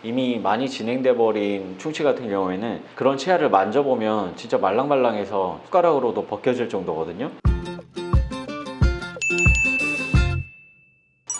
이미 많이 진행돼 버린 충치 같은 경우에는 그런 치아를 만져보면 진짜 말랑말랑해서 숟가락으로도 벗겨질 정도거든요.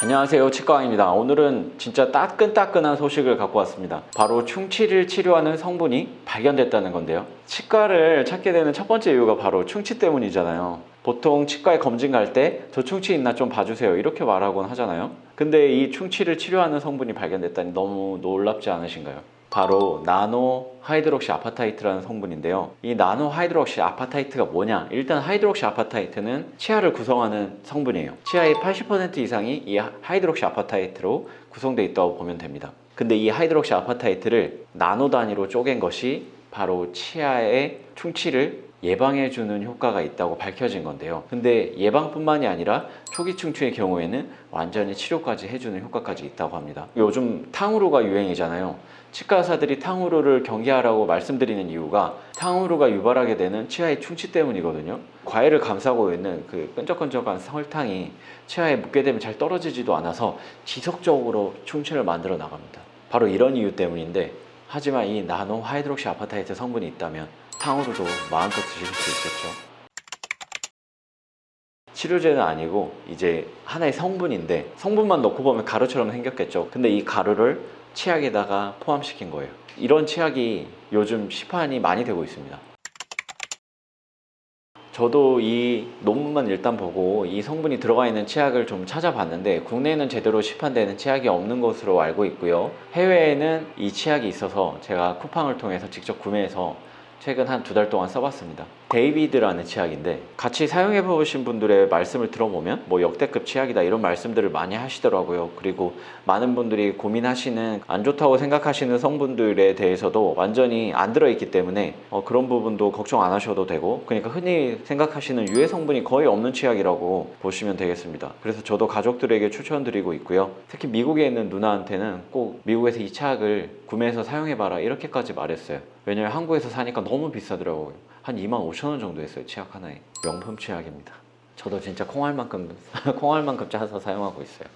안녕하세요, 치과왕입니다. 오늘은 진짜 따끈따끈한 소식을 갖고 왔습니다. 바로 충치를 치료하는 성분이 발견됐다는 건데요. 치과를 찾게 되는 첫 번째 이유가 바로 충치 때문이잖아요. 보통 치과에 검진 갈 때 저 충치 있나 좀 봐주세요 이렇게 말하곤 하잖아요. 근데 이 충치를 치료하는 성분이 발견됐다니 너무 놀랍지 않으신가요? 바로 나노 하이드록시 아파타이트라는 성분인데요. 이 나노 하이드록시 아파타이트가 뭐냐? 일단 하이드록시 아파타이트는 치아를 구성하는 성분이에요. 치아의 80% 이상이 이 하이드록시 아파타이트로 구성되어 있다고 보면 됩니다. 근데 이 하이드록시 아파타이트를 나노 단위로 쪼갠 것이 바로 치아의 충치를 예방해주는 효과가 있다고 밝혀진 건데요. 근데 예방뿐만이 아니라 초기 충치의 경우에는 완전히 치료까지 해주는 효과까지 있다고 합니다. 요즘 탕후루가 유행이잖아요. 치과 의사들이 탕후루를 경계하라고 말씀드리는 이유가 탕후루가 유발하게 되는 치아의 충치 때문이거든요. 과일을 감싸고 있는 그 끈적끈적한 설탕이 치아에 묻게 되면 잘 떨어지지도 않아서 지속적으로 충치를 만들어 나갑니다. 바로 이런 이유 때문인데, 하지만 이 나노 하이드록시 아파타이트 성분이 있다면 탕후루도 마음껏 드실 수 있겠죠. 치료제는 아니고 이제 하나의 성분인데, 성분만 넣고 보면 가루처럼 생겼겠죠. 근데 이 가루를 치약에다가 포함시킨 거예요. 이런 치약이 요즘 시판이 많이 되고 있습니다. 저도 이 논문만 일단 보고 이 성분이 들어가 있는 치약을 좀 찾아봤는데, 국내에는 제대로 시판되는 치약이 없는 것으로 알고 있고요. 해외에는 이 치약이 있어서 제가 쿠팡을 통해서 직접 구매해서 최근 한 2달 동안 써봤습니다. 데이비드라는 치약인데, 같이 사용해 보신 분들의 말씀을 들어보면 뭐 역대급 치약이다 이런 말씀들을 많이 하시더라고요. 그리고 많은 분들이 고민하시는, 안 좋다고 생각하시는 성분들에 대해서도 완전히 안 들어있기 때문에 그런 부분도 걱정 안 하셔도 되고, 그러니까 흔히 생각하시는 유해 성분이 거의 없는 치약이라고 보시면 되겠습니다. 그래서 저도 가족들에게 추천드리고 있고요. 특히 미국에 있는 누나한테는 꼭 미국에서 이 치약을 구매해서 사용해봐라 이렇게까지 말했어요. 왜냐면 한국에서 사니까 너무 비싸더라고요. 한 25,000원 정도 했어요. 치약 하나에. 명품 치약입니다. 저도 진짜 콩알만큼 짜서 사용하고 있어요.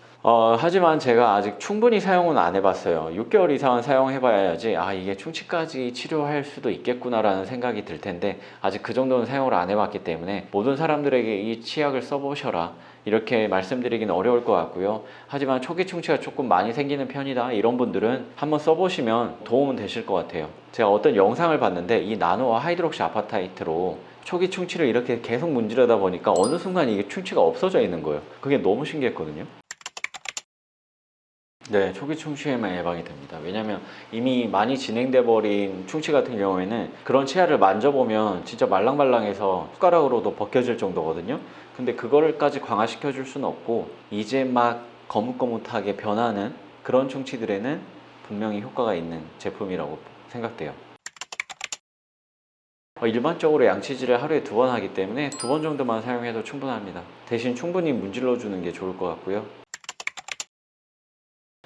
하지만 제가 아직 충분히 사용은 안 해봤어요. 6개월 이상은 사용해봐야지 이게 충치까지 치료할 수도 있겠구나라는 생각이 들 텐데, 아직 그 정도는 사용을 안 해봤기 때문에 모든 사람들에게 이 치약을 써보셔라 이렇게 말씀드리기는 어려울 것 같고요. 하지만 초기 충치가 조금 많이 생기는 편이다 이런 분들은 한번 써보시면 도움은 되실 것 같아요. 제가 어떤 영상을 봤는데 이 나노와 하이드록시 아파타이트로 초기 충치를 이렇게 계속 문지르다 보니까 어느 순간 이게 충치가 없어져 있는 거예요. 그게 너무 신기했거든요. 네, 초기 충치에만 예방이 됩니다. 왜냐면 이미 많이 진행돼 버린 충치 같은 경우에는 그런 치아를 만져보면 진짜 말랑말랑해서 숟가락으로도 벗겨질 정도거든요. 근데 그거를까지 강화시켜 줄 수는 없고, 이제 막 거뭇거뭇하게 변하는 그런 충치들에는 분명히 효과가 있는 제품이라고 생각돼요. 일반적으로 양치질을 하루에 2번 하기 때문에 2번 정도만 사용해도 충분합니다. 대신 충분히 문질러 주는 게 좋을 것 같고요.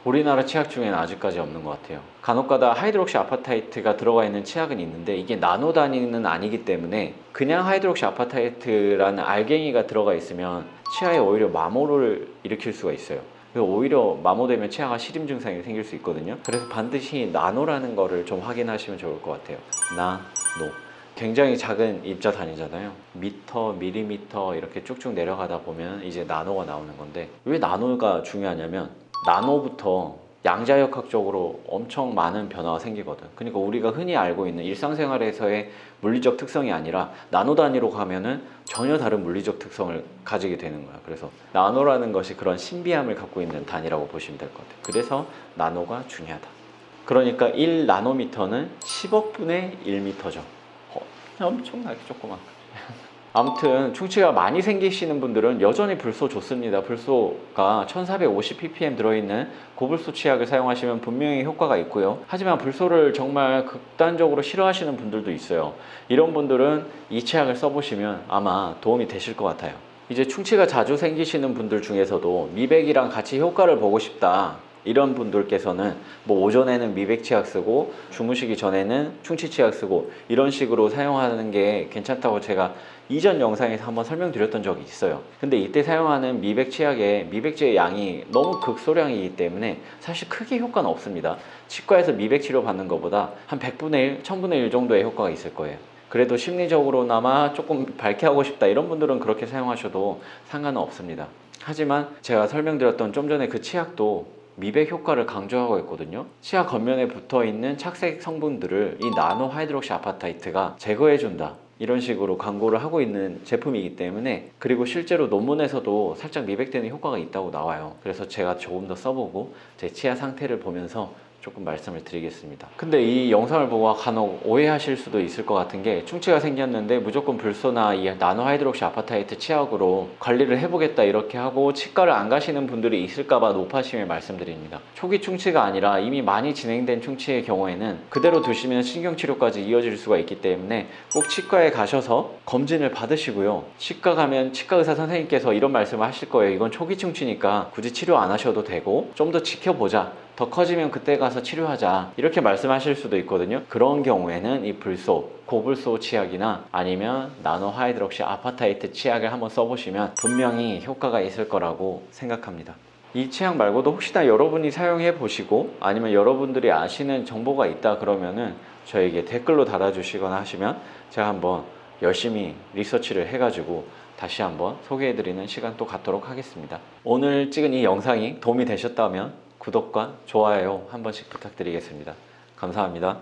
우리나라 치약 중에는 아직까지 없는 것 같아요. 간혹가다 하이드록시 아파타이트가 들어가 있는 치약은 있는데, 이게 나노 단위는 아니기 때문에 그냥 하이드록시 아파타이트라는 알갱이가 들어가 있으면 치아에 오히려 마모를 일으킬 수가 있어요. 오히려 마모되면 치아가 시림 증상이 생길 수 있거든요. 그래서 반드시 나노라는 거를 좀 확인하시면 좋을 것 같아요. 나노. 굉장히 작은 입자 단위잖아요. 미터, 밀리미터 이렇게 쭉쭉 내려가다 보면 이제 나노가 나오는 건데, 왜 나노가 중요하냐면 나노부터 양자역학적으로 엄청 많은 변화가 생기거든. 그러니까 우리가 흔히 알고 있는 일상생활에서의 물리적 특성이 아니라 나노 단위로 가면은 전혀 다른 물리적 특성을 가지게 되는 거야. 그래서 나노라는 것이 그런 신비함을 갖고 있는 단위라고 보시면 될 것 같아요. 그래서 나노가 중요하다. 그러니까 1나노미터는 10억분의 1미터죠. 엄청나게 조그만. 아무튼 충치가 많이 생기시는 분들은 여전히 불소 좋습니다. 불소가 1450ppm 들어있는 고불소 치약을 사용하시면 분명히 효과가 있고요. 하지만 불소를 정말 극단적으로 싫어하시는 분들도 있어요. 이런 분들은 이 치약을 써보시면 아마 도움이 되실 것 같아요. 이제 충치가 자주 생기시는 분들 중에서도 미백이랑 같이 효과를 보고 싶다 이런 분들께서는 뭐 오전에는 미백 치약 쓰고 주무시기 전에는 충치 치약 쓰고 이런 식으로 사용하는 게 괜찮다고 제가 이전 영상에서 한번 설명드렸던 적이 있어요. 근데 이때 사용하는 미백 치약의 미백제의 양이 너무 극소량이기 때문에 사실 크게 효과는 없습니다. 치과에서 미백 치료 받는 것보다 한 100분의 1, 1000분의 1 정도의 효과가 있을 거예요. 그래도 심리적으로나마 조금 밝게 하고 싶다 이런 분들은 그렇게 사용하셔도 상관은 없습니다. 하지만 제가 설명드렸던 좀 전에 그 치약도 미백 효과를 강조하고 있거든요. 치아 겉면에 붙어있는 착색 성분들을 이 나노 하이드록시 아파타이트가 제거해준다, 이런 식으로 광고를 하고 있는 제품이기 때문에, 그리고 실제로 논문에서도 살짝 미백되는 효과가 있다고 나와요. 그래서 제가 조금 더 써보고 제 치아 상태를 보면서 조금 말씀을 드리겠습니다. 근데 이 영상을 보고 간혹 오해하실 수도 있을 것 같은 게, 충치가 생겼는데 무조건 불소나 이 나노 하이드록시 아파타이트 치약으로 관리를 해보겠다 이렇게 하고 치과를 안 가시는 분들이 있을까봐 높아심에 말씀드립니다. 초기 충치가 아니라 이미 많이 진행된 충치의 경우에는 그대로 두시면 신경치료까지 이어질 수가 있기 때문에 꼭 치과에 가셔서 검진을 받으시고요. 치과 가면 치과 의사 선생님께서 이런 말씀을 하실 거예요. 이건 초기 충치니까 굳이 치료 안 하셔도 되고 좀 더 지켜보자, 더 커지면 그때 가서 치료하자, 이렇게 말씀하실 수도 있거든요. 그런 경우에는 이 불소, 고불소 치약이나 아니면 나노 하이드록시 아파타이트 치약을 한번 써보시면 분명히 효과가 있을 거라고 생각합니다. 이 치약 말고도 혹시나 여러분이 사용해 보시고 아니면 여러분들이 아시는 정보가 있다 그러면은 저에게 댓글로 달아주시거나 하시면 제가 한번 열심히 리서치를 해가지고 다시 한번 소개해드리는 시간 또 갖도록 하겠습니다. 오늘 찍은 이 영상이 도움이 되셨다면 구독과 좋아요 한 번씩 부탁드리겠습니다. 감사합니다.